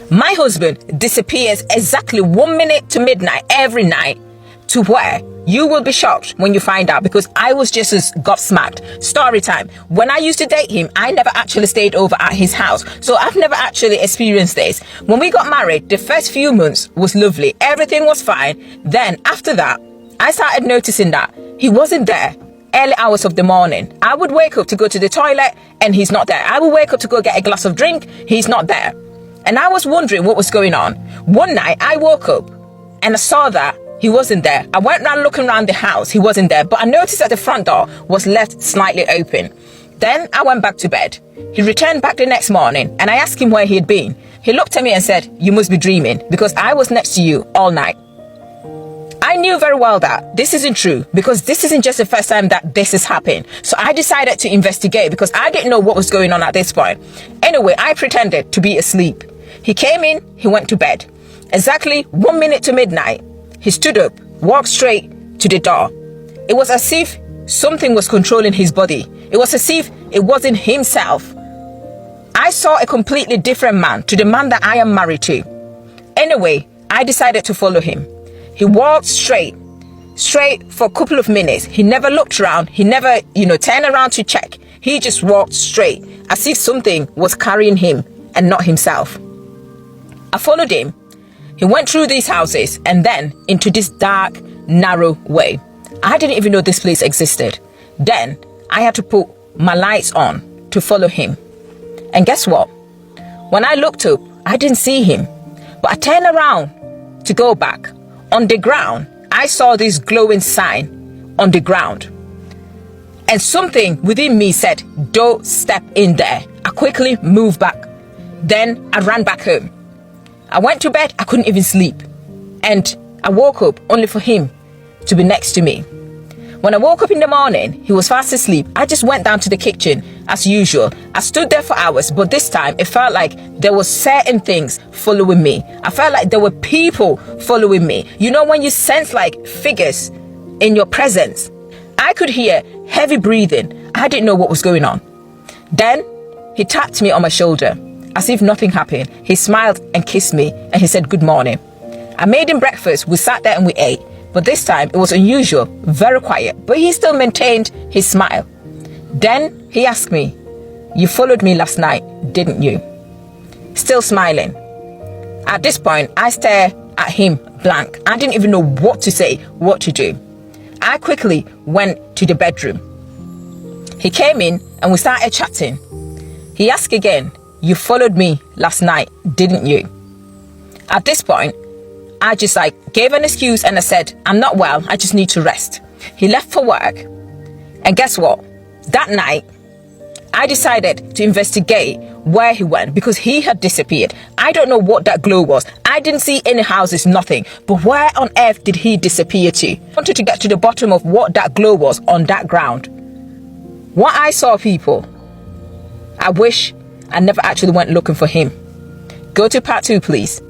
My husband disappears exactly 1 minute to midnight every night, to where you will be shocked when you find out, because I was just as gobsmacked. Story time. When I used to date him, I never actually stayed over at his house. So I've never actually experienced this. When we got married, the first few months was lovely. Everything was fine. Then after that, I started noticing that he wasn't there early hours of the morning. I would wake up to go to the toilet and he's not there. I would wake up to go get a glass of drink. He's not there. And I was wondering what was going on. One night I woke up and I saw that he wasn't there. I went around looking around the house. He wasn't there. But I noticed that the front door was left slightly open. Then I went back to bed. He returned back the next morning and I asked him where he had been. He looked at me and said, "You must be dreaming, because I was next to you all night." I knew very well that this isn't true, because this isn't just the first time that this has happened. So I decided to investigate, because I didn't know what was going on at this point. Anyway, I pretended to be asleep. He came in, he went to bed. Exactly 1 minute to midnight, he stood up, walked straight to the door. It was as if something was controlling his body. It was as if it wasn't himself. I saw a completely different man to the man that I am married to. Anyway, I decided to follow him. He walked straight for a couple of minutes. He never looked around. He never, turned around to check. He just walked straight, as if something was carrying him and not himself. I followed him. He went through these houses and then into this dark, narrow way. I didn't even know this place existed. Then I had to put my lights on to follow him. And guess what? When I looked up, I didn't see him. But I turned around to go back. On the ground, I saw this glowing sign on the ground. And something within me said, "Don't step in there." I quickly moved back. Then I ran back home. I went to bed. I couldn't even sleep. And I woke up only for him to be next to me. When I woke up in the morning, he was fast asleep. I just went down to the kitchen as usual. I stood there for hours, but this time it felt like there were certain things following me. I felt like there were people following me. You know, when you sense like figures in your presence. I could hear heavy breathing. I didn't know what was going on. Then he tapped me on my shoulder as if nothing happened. He smiled and kissed me and he said, "Good morning." I made him breakfast. We sat there and we ate. But this time it was unusual, very quiet, but he still maintained his smile. Then he asked me, "You followed me last night, didn't you?" Still smiling. At this point, I stared at him blank. I didn't even know what to say, what to do. I quickly went to the bedroom. He came in and we started chatting. He asked again, "You followed me last night, didn't you?" At this point, I just gave an excuse and I said, "I'm not well, I just need to rest." He left for work. And guess what? That night, I decided to investigate where he went, because he had disappeared. I don't know what that glow was. I didn't see any houses, nothing. But where on earth did he disappear to? I wanted to get to the bottom of what that glow was on that ground. What I saw, people, I wish I never actually went looking for him. Go to part 2, please.